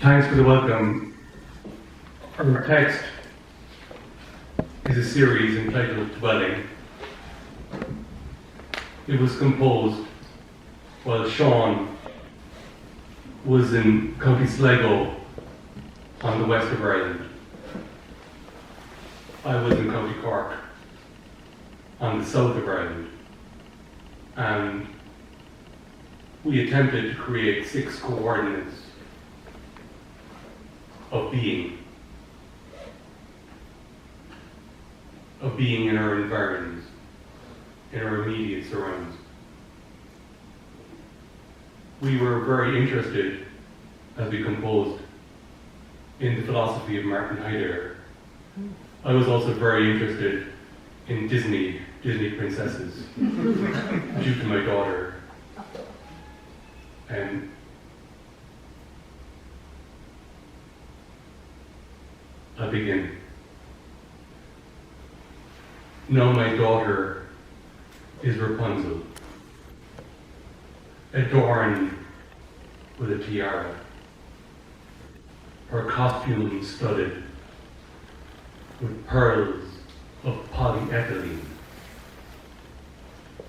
Thanks for the welcome. Our text is a series entitled Dwelling. It was composed while Sean was in County Sligo on the west of Ireland. I was in County Cork on the south of Ireland, and we attempted to create 6 coordinates of being in our environments, in our immediate surroundings. We were very interested, as we composed, in the philosophy of Martin Heidegger. I was also very interested in Disney princesses, due to my daughter. And I begin. Now my daughter is Rapunzel, adorned with a tiara, her costume studded with pearls of polyethylene,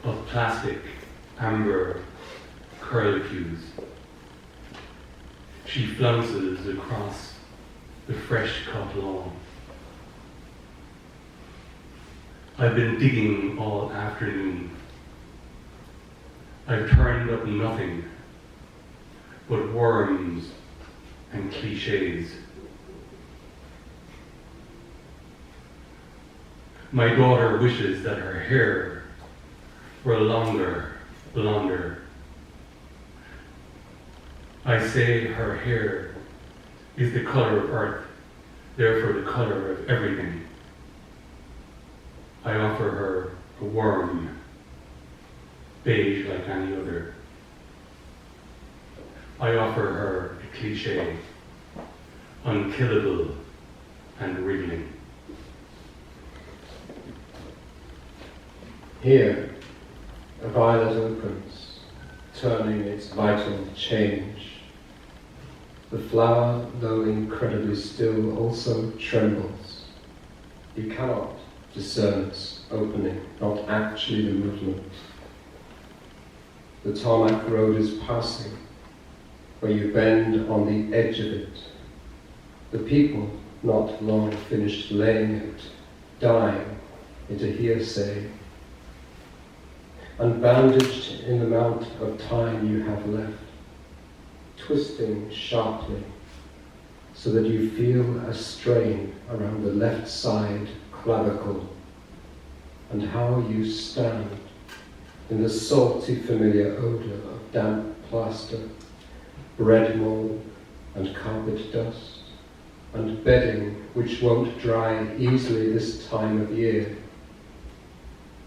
of plastic amber curlicues. She flounces across the fresh cut lawn. I've been digging all afternoon. I've turned up nothing but worms and cliches. My daughter wishes that her hair were longer, blonder. I say her hair is the color of earth, therefore the color of everything. I offer her a worm, beige like any other. I offer her a cliché, unkillable and wriggling. Here, a violet opens, turning its vital change. The flower, though incredibly still, also trembles. You cannot discern its opening, not actually the movement. The tarmac road is passing, where you bend on the edge of it. The people, not long finished laying it, dying into hearsay, unbandaged in the amount of time you have left, twisting sharply so that you feel a strain around the left side clavicle, and how you stand in the salty familiar odor of damp plaster, bread mold and carpet dust, and bedding which won't dry easily this time of year,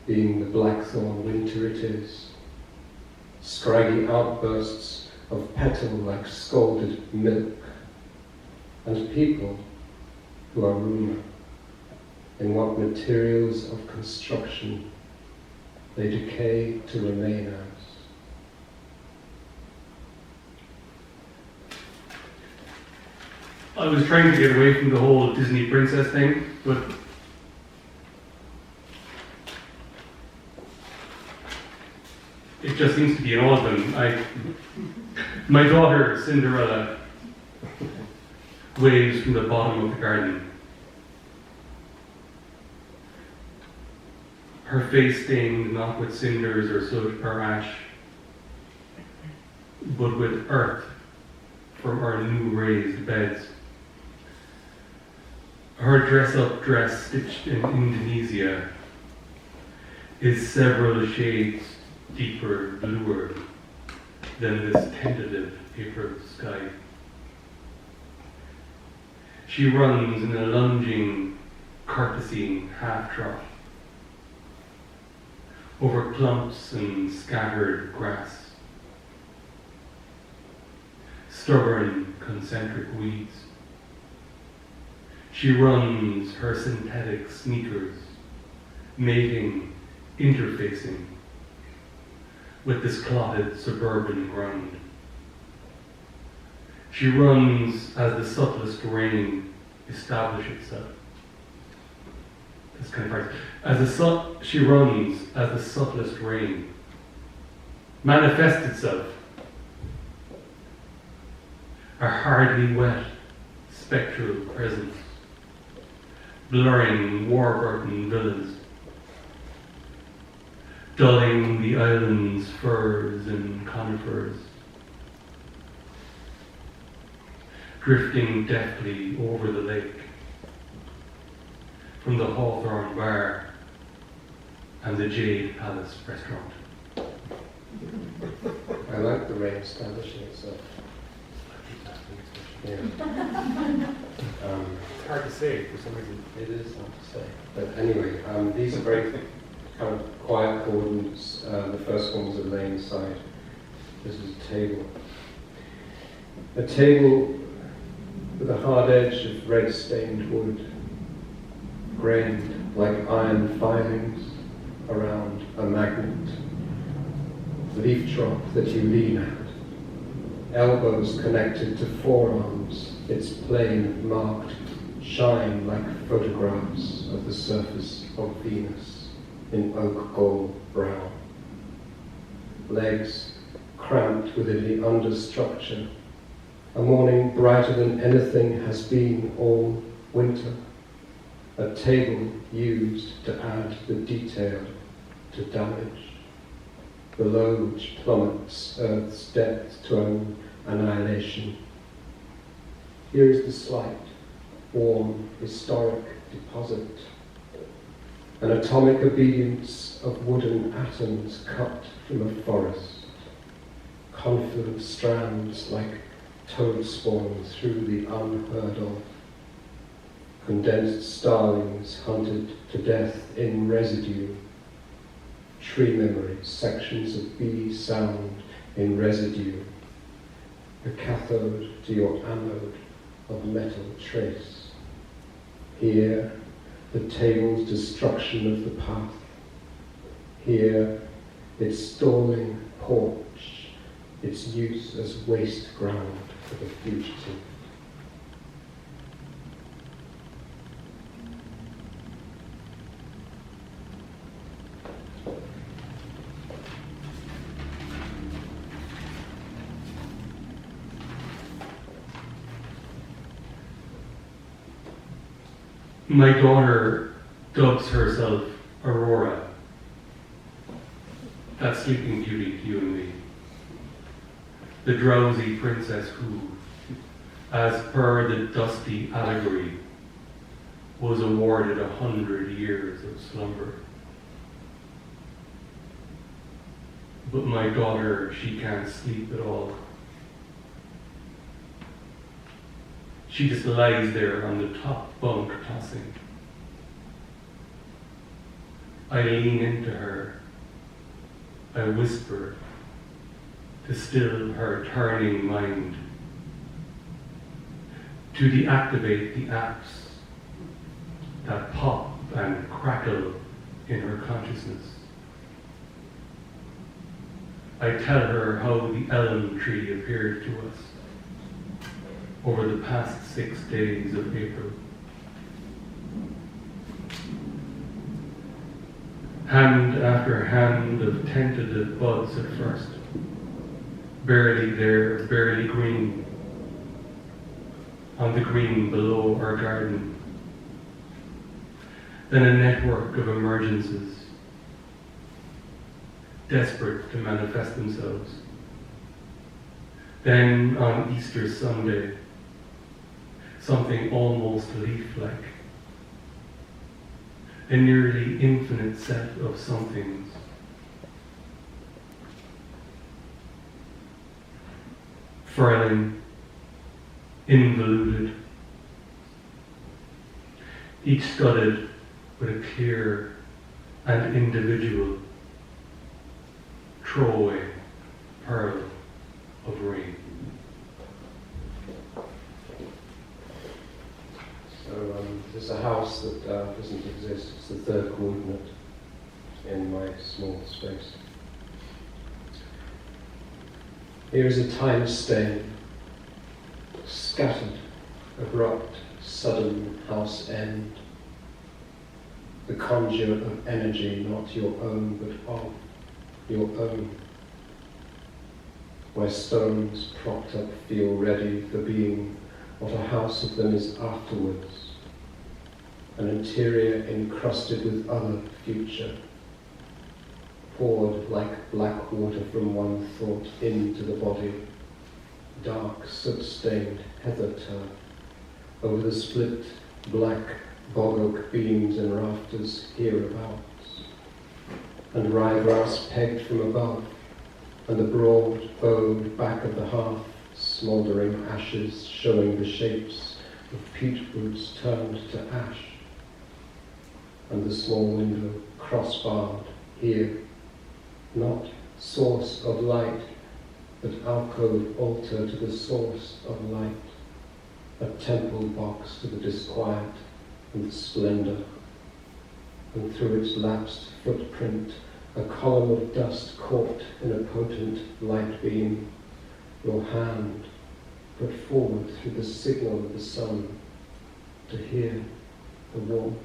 being the blackthorn winter it is. Scraggy outbursts of petal like scalded milk, and people who are rumour in what materials of construction they decay to remain as. I was trying to get away from the whole Disney princess thing, but it just seems to be in all of them. My daughter, Cinderella, waves from the bottom of the garden. Her face stained not with cinders or soot or ash, but with earth from our new raised beds. Her dress-up dress stitched in Indonesia is several shades deeper, bluer than this tentative April sky. She runs in a lunging, courtesying half-trot over clumps and scattered grass, stubborn, concentric weeds. She runs her synthetic sneakers, mating, interfacing with this clotted suburban ground. She runs as the subtlest rain establish itself. That's kind of hard. She runs as the subtlest rain manifests itself. A hardly wet, spectral presence, blurring Warburton villas, dulling the island's firs and conifers, drifting deftly over the lake from the Hawthorne Bar and the Jade Palace restaurant. I like the rain establishing itself. Yeah. It's hard to say for some reason. It is hard to say. But anyway, these are very kind of quiet coordinates. The first one was a lane side. This is a table. A table with a hard edge of red-stained wood, grained like iron filings around a magnet. Leaf drop that you lean at, elbows connected to forearms, its plane marked shine like photographs of the surface of Venus in oak gold brown. Legs cramped within the understructure, a morning brighter than anything has been all winter, a table used to add the detail to damage. Below which plummets Earth's depth to annihilation. Here is the slight, warm, historic deposit. An atomic obedience of wooden atoms cut from a forest. Confluent strands like toad spawn through the unheard of. Condensed starlings hunted to death in residue. Tree memories, sections of bee sound in residue, a cathode to your anode of metal trace. Here, the table's destruction of the path. Here, its stalling porch, its use as waste ground for the fugitive. My daughter dubs herself Aurora, that sleeping beauty to you and me, the drowsy princess who, as per the dusty allegory, was awarded 100 years of slumber. But my daughter, she can't sleep at all. She just lies there on the top bunk tossing. I lean into her. I whisper to still her turning mind, to deactivate the apps that pop and crackle in her consciousness. I tell her how the elm tree appeared to us over the past 6 days of April. Hand after hand of tentative buds at first, barely there, barely green, on the green below our garden. Then a network of emergences, desperate to manifest themselves. Then on Easter Sunday, something almost leaf-like, a nearly infinite set of somethings. Furling, involuted, each studded with a clear and individual throwaway pearl of rain. So this is a house that doesn't exist. It's the third coordinate in my small space. Here is a time stain, scattered, abrupt, sudden house end, the conduit of energy not your own but of your own, where stones propped up feel ready for being what a house of them is afterwards, an interior encrusted with other future, poured like black water from one thought into the body, dark soot-stained heather turf, over the split black bog oak beams and rafters hereabouts, and ryegrass pegged from above, and the broad bowed back of the hearth, smouldering ashes showing the shapes of peat roots turned to ash, and the small window cross-barred here, not source of light, but alcove altar to the source of light, a temple box to the disquiet and the splendor, and through its lapsed footprint, a column of dust caught in a potent light beam, your hand put forward through the signal of the sun to hear the warmth